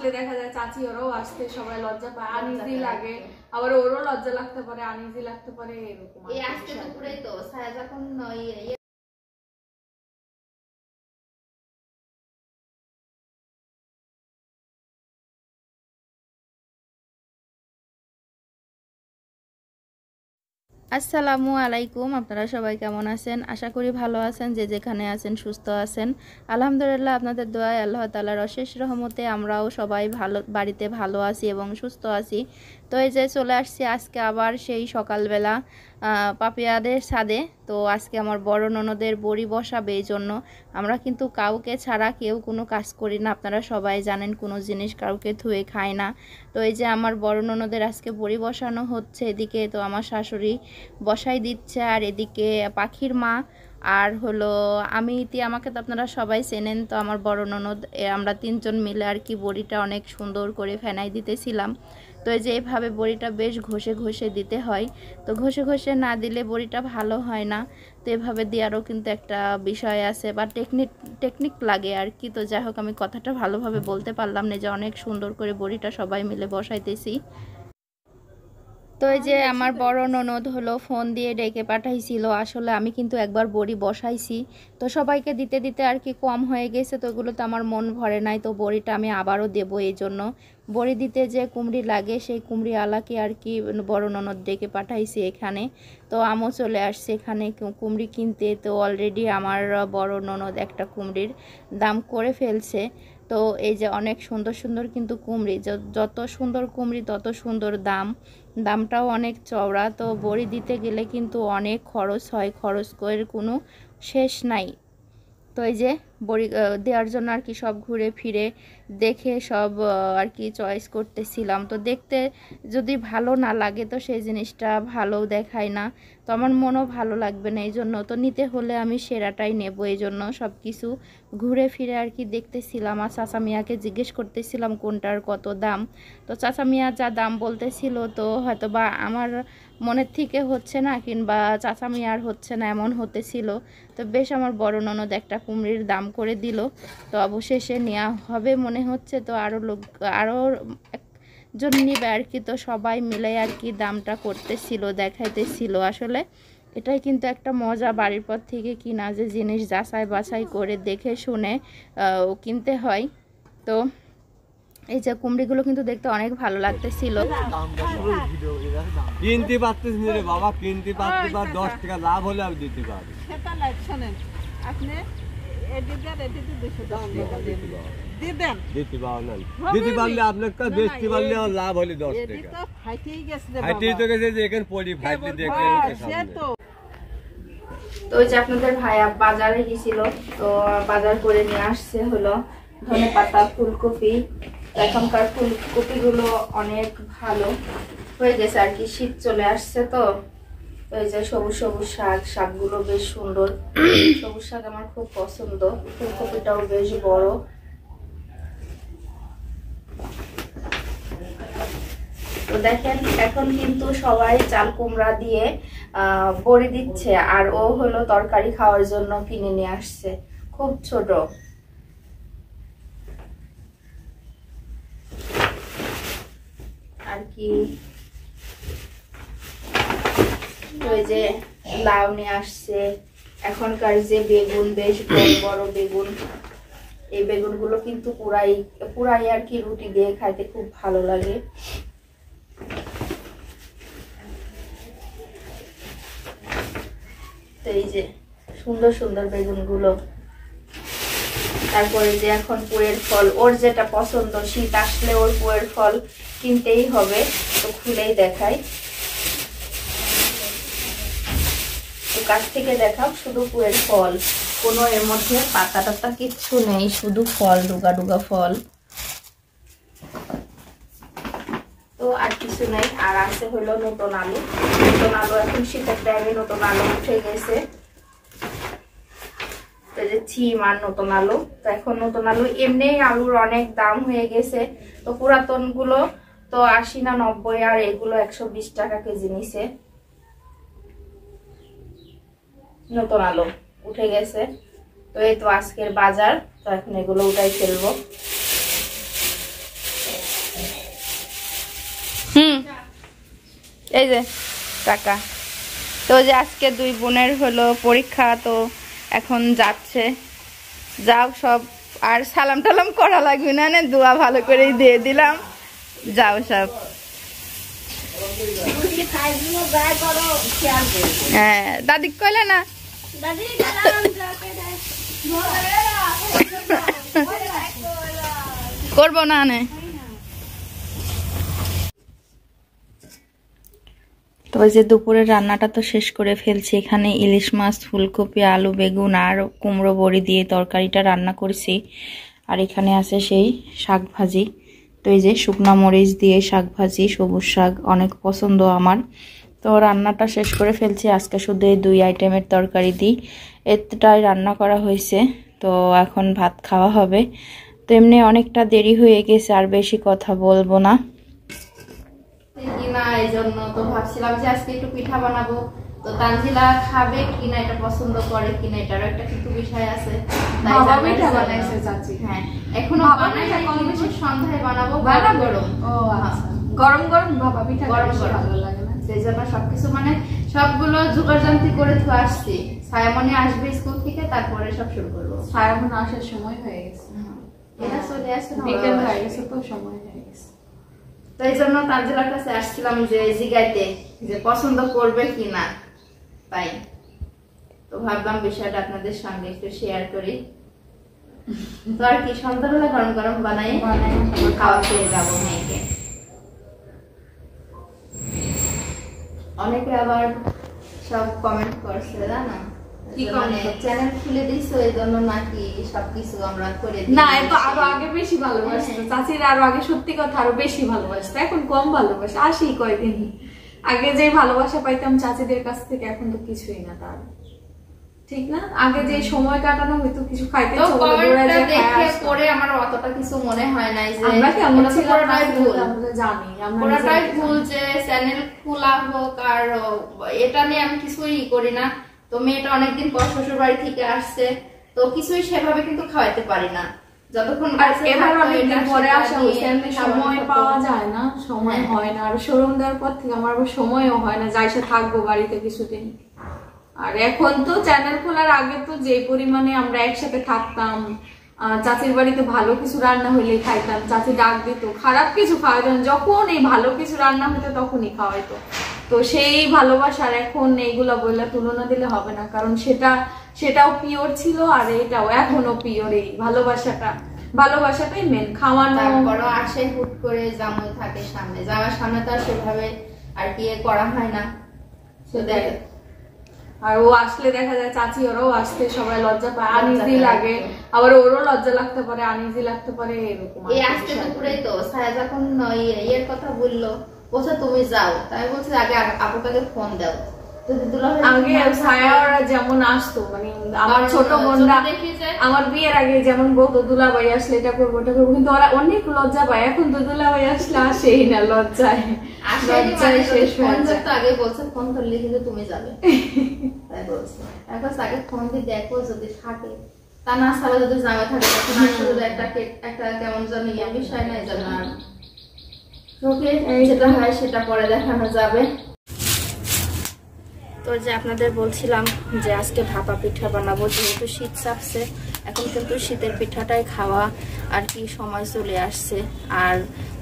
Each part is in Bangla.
আসলে দেখা যায় চাচি ওরাও আসতে সবাই লজ্জা পায়, আনইজি লাগে, আবার ওরও লজ্জা লাগতে পারে, আনইজি লাগতে পারে, এরকম। এই আজকে দুপুরে তো সায়া যখন আসসালামু আলাইকুম, আপনারা সবাই কেমন আছেন? আশা করি ভালো আছেন, যে যেখানে আছেন সুস্থ আছেন। আলহামদুলিল্লাহ, আপনাদের দোয়ায় আল্লাহ তাআলার অশেষ রহমতে আমরাও সবাই ভালো, বাড়িতে ভালো আছি এবং সুস্থ আছি। তো এই যে চলে আসছি আজকে আবার সেই সকালবেলা পাপিয়াদের ছাদে। তো আজকে আমার বড় ননদের বড়ি বসাবে, এই জন্য আমরা কিন্তু কাউকে ছাড়া কেউ কোনো কাজ করি না, আপনারা সবাই জানেন, কোনো জিনিস কাউকে ধুয়ে খায় না। তো এই যে আমার বড় ননদের আজকে বড়ি বসানো হচ্ছে, এদিকে তো আমার শাশুড়ি বসাই দিচ্ছে, আর এদিকে পাখির মা আর হলো আমি আমাকে তো আপনারা সবাই চেনেন। তো আমার বড় ননদ, আমরা তিনজন মিলে আর কি বড়িটা অনেক সুন্দর করে ফেনাই দিতেছিলাম। তো এই যে এইভাবে বড়িটা বেশ ঘষে ঘষে দিতে হয়, তো ঘষে ঘষে না দিলে বড়িটা ভালো হয় না। তো এভাবে দেওয়ারও কিন্তু একটা বিষয় আছে বা টেকনিক লাগে আর কি। তো যাই হোক, আমি কথাটা ভালোভাবে বলতে পারলাম না, যে অনেক সুন্দর করে বড়িটা সবাই মিলে বসাইতেছি। তো এই যে আমার বড় ননদ হলো ফোন দিয়ে ডেকে পাঠাইছিল, আসলে আমি কিন্তু একবার বড়ি বসাইছি, তো সবাইকে দিতে দিতে আর কি কম হয়ে গেছে, তো ওগুলো তো আমার মন ভরে নাই, তো বড়িটা আমি আবারও দেবো। এই জন্য বড়ি দিতে যে কুমড়ি লাগে, সেই কুমড়ি আলাকে আর কি বড় ননদ ডেকে পাঠাইছি এখানে। তো আমও চলে আসছে এখানে কুমড়ি কিনতে। তো অলরেডি আমার বড় ননদ একটা কুমড়ির দাম করে ফেলছে। তো এই যে অনেক সুন্দর সুন্দর কিন্তু কুমড়ি, যত সুন্দর কুমড়ি তত সুন্দর দামটাও অনেক চওড়া। তো বড়ি দিতে গেলে কিন্তু অনেক খরচ হয়, খরচ করে কোনো শেষ নাই। তো এই যে বড়ি দেওয়ার জন্য আর কি সব ঘুরে ফিরে দেখে সব আর কি চয়েস করতেছিলাম। তো দেখতে যদি ভালো না লাগে তো সেই জিনিসটা ভালো দেখায় না, তো আমার মনও ভালো লাগবে না, এই জন্য তো নিতে হলে আমি সেরাটাই নেব। এই জন্য সব কিছু ঘুরে ফিরে আর কি দেখতেছিলাম, আর চাচা মিয়াকে জিজ্ঞেস করতেছিলাম কোনটার কত দাম। তো চাচা মিয়া যা দাম বলতেছিল, তো হয়তো বা আমার মনের থেকে হচ্ছে না, কিংবা চাচা মিয়ার হচ্ছে না, এমন হতেছিল। তো বেশ আমার বড় ননদ একটা কুমড়ির দাম করে দিল, তো অবশেষে নেওয়া হবে মনে হচ্ছে। তো আরও একজন নিবে আর কি, তো সবাই মিলে আর কি দামটা করতেছিল, দেখাইতেছিল। আসলে এটাই কিন্তু একটা মজা, বাড়ির পর থেকে কিনা যে জিনিস যাচাই বাছাই করে দেখে শুনে কিনতে হয়। তো এই যে কুমড়িগুলো কিন্তু দেখতে অনেক ভালো লাগতেছিল। কিনতে পারতেছি রে বাবা, কিনতে পারতে পার 10 টাকা লাভ হলে আমি দিতে পারি। সেটা লাইক শুনেন, আপনি এদিকে 210 টাকা দিবেন, দিতে পারো না, দিতে পারলে আপনার কাছে বেচতে পারলে লাভ হলে 10 টাকা। এটা ফাইটেই গেছে রে বাবা, ফাইটেই তো গেছে, যে এখানে পড়ি ফাইটে দেখেন সামনে। তো ওই যে আপনাদের ভাইয়া বাজারে গেছিল, তো বাজার করে নিয়ে আসছে হলো ধনেপাতা, ফুলকপি। এখনকার ফুলকপিগুলো অনেক ভালো হয়ে গেছে আর কি, শীত চলে আসছে। তো এই যে সবুজ সবুজ শাকগুলো বেশ সুন্দর, সবুজ শাক আমার খুব পছন্দ। ফুলকপিটাও বেশ বড়। তো দেখেন এখন কিন্তু সবাই চাল কুমড়া দিয়ে বড়ি দিচ্ছে, আর ও হলো তরকারি খাওয়ার জন্য কিনে নিয়ে আসছে, খুব ছোট আর কি। ওই যে লাউ নিয়ে আসছে, এখনকার যে বেগুন, বেশ বড় বড় বেগুন, এই বেগুনগুলো কিন্তু পুরাই আর কি রুটি দিয়ে খাইতে খুব ভালো লাগে। তো এই যে সুন্দর সুন্দর বেগুনগুলো। তারপরে যে এখন পুয়ের ফল, ওর যেটা পছন্দ, শীত আসলে ওর পুয়ের ফল কিনতেই হবে। তো খুলেই দেখাই, তো কাছ থেকে দেখাও, শুধু পুয়ের ফল, কোনো এর মধ্যে পাতা টাতা কিচ্ছু নেই, শুধু ফল, ডুগা ডুগা ফল। তো আর কিছু নেই। আর আছে হলো নতুন আলু। নতুন আলু এখন শীতের টাইমে নতুন আলু উঠে গেছে, যে ছিম আর নতুন আলু। তো এখন নতুন আলু, এমনি আলুর অনেক দাম হয়ে গেছে। তো পুরাতন গুলো তো 80 না 90, আর এগুলো 120 টাকা কেজি নিছে। নতুন আলু উঠে গেছে। তো এই তো আজকের বাজার, তো এখন এগুলো উঠাই ফেলবো। এই যে টাকা। তো যে আজকে দুই বোনের হলো পরীক্ষা, তো এখন যাচ্ছে। যাও সব, আর সালাম টালাম করা লাগবে না, দোয়া ভালো করে দিয়ে দিলাম। যাও সব। হ্যাঁ দাদি কইলে না করবো না নে। তো ওই যে দুপুরের রান্নাটা তো শেষ করে ফেলছি। এখানে ইলিশ মাছ, ফুলকপি, আলু, বেগুন আর কুমড়ো বড়ি দিয়ে তরকারিটা রান্না করছি। আর এখানে আছে সেই শাক ভাজি। তো এই যে শুকনা মরিচ দিয়ে শাক ভাজি, সবুজ শাক অনেক পছন্দ আমার। তো রান্নাটা শেষ করে ফেলছি। আজকে শুধু এই 2 আইটেমের তরকারি দিই এতটাই রান্না করা হয়েছে। তো এখন ভাত খাওয়া হবে। তো এমনি অনেকটা দেরি হয়ে গেছে, আর বেশি কথা বলবো না কিনা, এই জন্য তো ভাবছিলাম যে আজকে একটু পিঠা বানাবো। তো তানজিলা খাবে কিনা, এটা পছন্দ করে কিনা, এটারও একটা কিন্তু বিষয় আছে। বাবা পিঠা বানাইছে চাচি। হ্যাঁ এখনো বানাই নাই, কিন্তু সন্ধ্যায় বানাবো। গরম ও আচ্ছা, গরম গরম বাবা পিঠা গরম গরম গরম ভালো লাগে না। সেই জন্য সবকিছু মানে সবগুলো জোগাড়যন্ত্র করে তো আসছি। সায়ামনি আসবে স্কুল থেকে, তারপরে সব শুরু করবো। সায়ামন আসার সময় হয়ে গেছে, এটা চলে আসছে না, বিকেল হয়ে গেছে, তো সময় হয়ে গেছে। তো এই জন্য তানজিলার কাছে আসছিলাম যে জিগাইতে যে পছন্দ করবে কিনা। তাই তো ভাবলাম বিষয়টা আপনাদের সঙ্গে একটু শেয়ার করি। তো আর কি, সন্ধ্যাবেলা গরম গরম বানাই খাওয়া খেয়ে যাবো মেয়েকে। অনেকে আবার সব কমেন্ট করছে জানা, কি comment? চ্যানেল খুলে দিছো এই জন্য নাকি সবকিছু আমরা করে দিই। না, এত আরো আগে বেশি ভালোবাসতো চাচিরা, আরো আগে সত্যি কথা আরো বেশি ভালোবাসতো, এখন কম ভালোবাসে। আসি কয়দিন আগে যে ভালোবাসা পাইতাম চাচিদের কাছ থেকে, এখন তো কিছুই না তার, ঠিক না? আগে যে সময় কাটানো হইতো, কিছু খাইতে তো কমেন্টটা দেখে পরে আমার অতটা কিছু মনে হয় নাই যে আমরা কেমন ছিলাম ভুল, আমরা জানি, আমরা পুরোটাই ভুল। যে চ্যানেল খোলা হোক আর এটা নিয়ে আমি কিছুই করি না। তো মেয়েটা অনেকদিন পর শ্বশুর বাড়ি থেকে আসছে, তো কিছুই সেভাবে কিন্তু খাওয়াইতে পারি না। যতক্ষণ এবার অনেকদিন পরে আসা হয়েছে, এমনি সময় পাওয়া যায় না, সময় হয় না। আর শোরুম দেওয়ার পর থেকে আমার আবার সময়ও হয় না, যাই সে থাকবো বাড়িতে কিছুদিন। আর এখন তো চ্যানেল খোলার আগে তো যে পরিমাণে আমরা একসাথে থাকতাম, চাচির বাড়িতে ভালো কিছু রান্না হইলে খাইতাম, চাচি ডাক দিত, খারাপ কিছু খাওয়াইতাম, যখন এই ভালো কিছু রান্না হইতো তখনই খাওয়াইতো। তো সেই ভালোবাসার এখন এইগুলা বইলা তুলনা দিলে হবে না, কারণ সেটাও পিওর ছিল, আর এটাও এখনো পিওর। এই ভালোবাসাটাই মেন। খাওয়ানো বড় আসে হুট করে জামাই থাকে সামনে, যাওয়ার সামনে তো আর সেভাবে আর কি করা হয় না। সেটাই। আর ও আসলে দেখা যায় চাচি ওরাও আসতে সবাই লজ্জা পায়, আনইজি লাগে, আবার ওরও লজ্জা লাগতে পারে, আনইজি লাগতে পারে, এরকম। এই আজকে দুপুরেই তো ছায়া যখন ইয়ের কথা বললো, বলছে তুমি যাও, তাই বলছে আগে আপুকে ফোন দাও। আগে ছায়ারা যেমন আসতো, মানে আমার ছোট বোনরা আমার বিয়ের আগে যেমন বলতো দুলাভাই আসলে এটা করবো ওটা করবো, কিন্তু ওরা অনেক লজ্জা পায়। এখন তো দুলাভাই আসলে আসেই না, লজ্জায় শেষ হয়ে যায়। আগে বলছে ফোন ধরলে কিন্তু তুমি যাবে, তাই বলছে। এখন আগে ফোন দিয়ে দেখো যদি থাকে, তা না ছাড়া যদি জামা থাকে তখন আসলে একটা কেমন জানি বিষয় নাই জানো। আর ওকে যেটা হয় সেটা পরে দেখানো যাবে। তো যে আপনাদের বলছিলাম যে আজকে ভাপা পিঠা বানাবো, যেহেতু শীত চাপছে, এখন কিন্তু শীতের পিঠাটাই খাওয়া আর কি সময় চলে আসছে। আর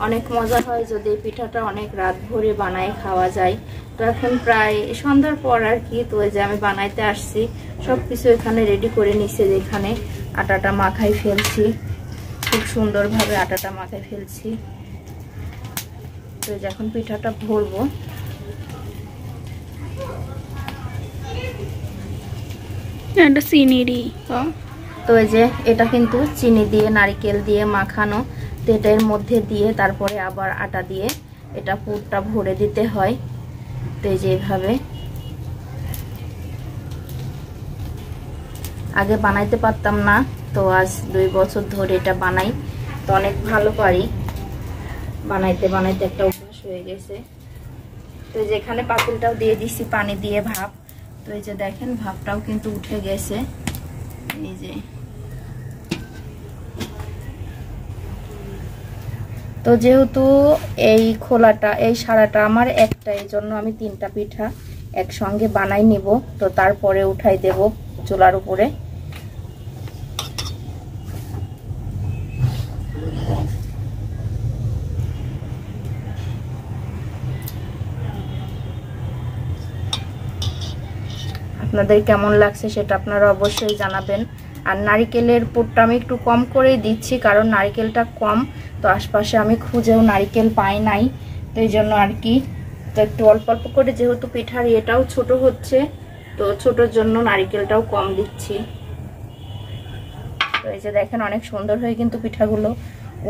অনেক মজা হয় যদি পিঠাটা অনেক রাত ভরে বানায় খাওয়া যায়। তো এখন প্রায় সন্ধ্যার পর আর কি, তো যে আমি বানাইতে আসছি, সব কিছু এখানে রেডি করে নিচ্ছে। যেখানে আটাটা মাখাই ফেলছি, খুব সুন্দরভাবে আটাটা মাখাই ফেলছি। তো এখন পিঠাটা ভরবো। তো এই যে এটা কিন্তু চিনি দিয়ে নারকেল দিয়ে মাখানো, তো এটার মধ্যে দিয়ে তারপরে আবার আটা দিয়ে এটা পুরটা ভরে দিতে হয়। তো এই যে এইভাবে আগে বানাইতে পারতাম না, তো আজ 2 বছর ধরে এটা বানাই, তো অনেক ভালো পারি বানাইতে বানাইতে, একটা অভ্যাস হয়ে গেছে। তো যেখানে পাতিলটাও দিয়ে দিছি পানি দিয়ে ভাপ, তো এই যে দেখেন ভাপটাও কিন্তু উঠে গেছে। এই যে তো যেহেতু এই খোলাটা এই সারাটা আমার একটা, এই জন্য আমি 3টা পিঠা একসঙ্গে বানাই নিব। তো তারপরে উঠাই দেব চুলার উপরে। আপনাদের কেমন লাগছে সেটা আপনারা অবশ্যই জানাবেন। আর নারিকেলের পুরটা আমি একটু কম করেই দিচ্ছি, কারণ নারিকেলটা কম, তো আশপাশে আমি খুঁজেও নারিকেল পাই নাই, তো এই জন্য আর কি। তো একটু অল্প অল্প করে, যেহেতু পিঠার এটাও ছোট হচ্ছে, তো ছোটোর জন্য নারিকেলটাও কম দিচ্ছি। তো এই যে দেখেন অনেক সুন্দর হয়ে কিন্তু পিঠাগুলো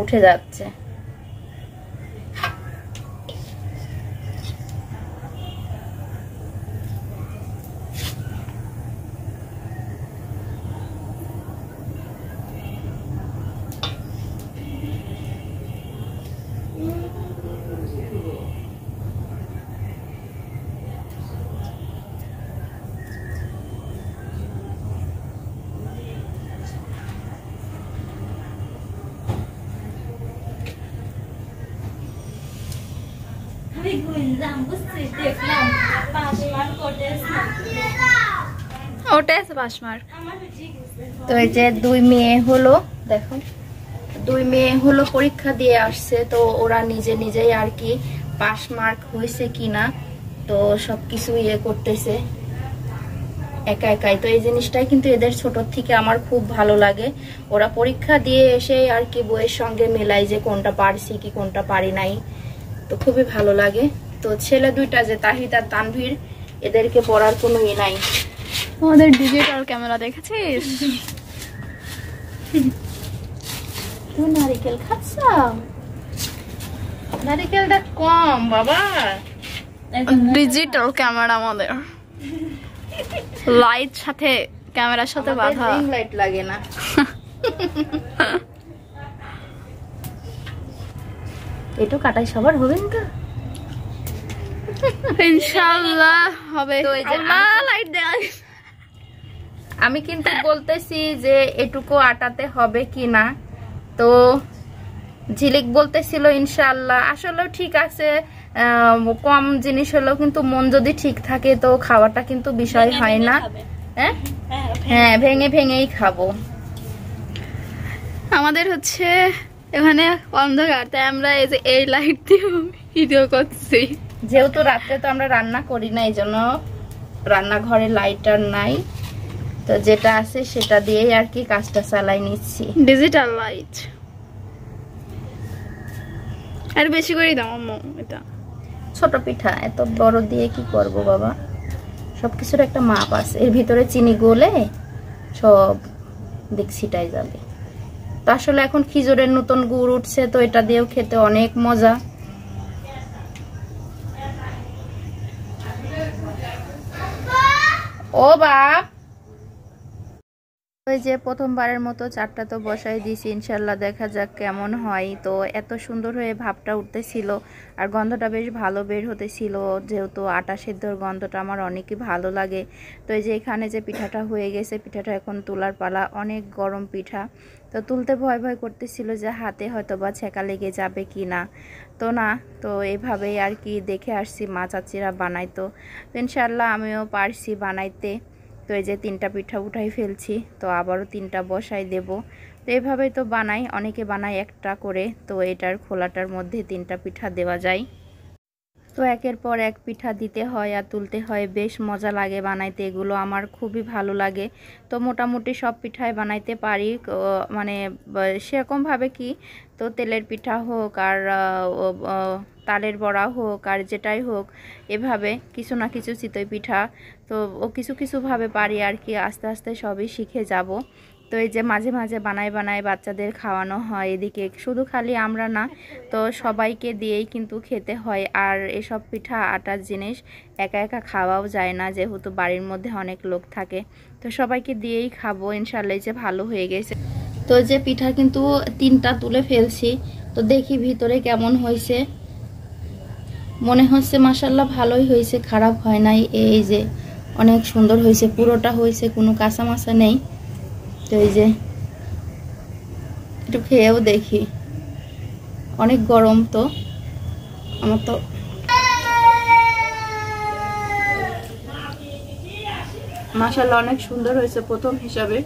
উঠে যাচ্ছে। তো এই যে 2 মেয়ে হলো, দেখো 2 মেয়ে হলো পরীক্ষা দিয়ে আসছে, তো ওরা নিজে নিজেই আর কি পাস মার্ক হয়েছে কিনা তো সবকিছু ইয়ে করতেছে একা একাই। তো এই জিনিসটাই কিন্তু এদের ছোট থেকে আমার খুব ভালো লাগে। ওরা পরীক্ষা দিয়ে এসে আর কি বইয়ের সঙ্গে মেলাই যে কোনটা পারছি কি কোনটা পারি নাই, তো খুবই ভালো লাগে। তো ছেলে 2টা যে তাহিদ আর তানভীর, এদেরকে পড়ার কোনো ই নাই। আমাদের ডিজিটাল ক্যামেরা দেখেছিস? তুই নারিকেল খাচ্ছ? নারিকেলটা কম বাবা। ডিজিটাল ক্যামেরা আমাদের, লাইট সাথে ক্যামেরার সাথে বাঁধা, রিং লাইট লাগে না। এটু কাটাই সবার হবে না ইনশাআল্লাহ হবে। তো এই যে লাইট দেয়, আমি কিন্তু বলতেছি যে এটুকু আটাতে হবে কিনা, তো ঝিলিক বলতেছিল ইনশাআল্লাহ। আসলেও ঠিক আছে, কম জিনিস হলেও কিন্তু মন যদি ঠিক থাকে তো খাওয়াটা কিন্তু বিষয় হয় না। হ্যাঁ, ভেঙে ভেঙেই খাবো। আমাদের হচ্ছে এখানে অন্ধকার, তাই আমরা এই যে এই লাইট দিয়ে ভিডিও করছি। যেহেতু রাত্রে তো আমরা রান্না করি না, এই জন্য রান্নাঘরে লাইট আর নাই, তো যেটা আছে সেটা দিয়েই আর কি কাজটা চালাই নিচ্ছি। ডিজিটাল লাইট আর বেশি করে দাও আম্মু। এটা ছোট পিঠা, এত বড় দিয়ে কি করব বাবা, সবকিছুর একটা মাপ আছে। এর ভিতরে চিনি গলে সব দিক ছিটাই যাবে। তো আসলে এখন খিজুরের নতুন গুড় উঠছে, তো এটা দিয়েও খেতে অনেক মজা। ও বাপ, ওই যে প্রথমবারের মতো চারটা তো বসাই দিয়েছি, ইনশাল্লাহ দেখা যাক কেমন হয়। তো এত সুন্দর হয়ে ভাপটা উঠতেছিল আর গন্ধটা বেশ ভালো বের হতেছিল, যেহেতু আটা সেদ্ধর গন্ধটা আমার অনেকই ভালো লাগে। তো এই যে এখানে যে পিঠাটা হয়ে গেছে, পিঠাটা এখন তোলার পালা। অনেক গরম পিঠা, তো তুলতে ভয় ভয় করতেছিল যে হাতে হয়তো বা ছেঁকা লেগে যাবে কি না, তো না, তো এইভাবেই আর কি দেখে আসছি মা চাচিরা বানাইতো, তো ইনশাল্লাহ আমিও পারছি বানাইতে। তো এই যে 3টা পিঠা উঠাই ফেলছি, তো আবারও 3টা বসাই দেব। তো এইভাবেই তো বানাই, অনেকে বানায় একটা করে, তো এটার খোলাটার মধ্যে 3টা পিঠা দেওয়া যায়। তো একের পর এক পিঠা দিতে হয় আর তুলতে হয়, বেশ মজা লাগে বানাইতে, এগুলো আমার খুবই ভালো লাগে। তো মোটামুটি সব পিঠাই বানাইতে পারি, মানে সেরকমভাবে কি, তো তেলের পিঠা হোক আর তালের বড়া হোক আর যেটাই হোক, এভাবে কিছু না কিছু চিতই পিঠা তো কিছু কিছুভাবে পারি আর কি, আস্তে আস্তে সবই শিখে যাব। তো এই যে মাঝে মাঝে বানায় বানায় বাচ্চাদের খাওয়ানো হয়, এদিকে শুধু খালি আমরা না, তো সবাইকে দিয়েই কিন্তু খেতে হয়। আর এসব পিঠা আটার জিনিস একা একা খাওয়াও যায় না, যেহেতু বাড়ির মধ্যে অনেক লোক থাকে, তো সবাইকে দিয়েই খাবো। ইনশাল্লাহ যে ভালো হয়ে গেছে। তো যে পিঠা কিন্তু 3টা তুলে ফেলছি, তো দেখি ভিতরে কেমন হয়েছে। মনে হচ্ছে মাশাআল্লাহ ভালোই হয়েছে, খারাপ হয় নাই। এই যে অনেক সুন্দর হয়েছে, পুরোটা হয়েছে, কোনো কাঁচা মাছা নেই। তো এই যে একটু খেয়েও দেখি, অনেক গরম, তো আমার তো মাশাআল্লাহ অনেক সুন্দর হয়েছে প্রথম হিসাবে।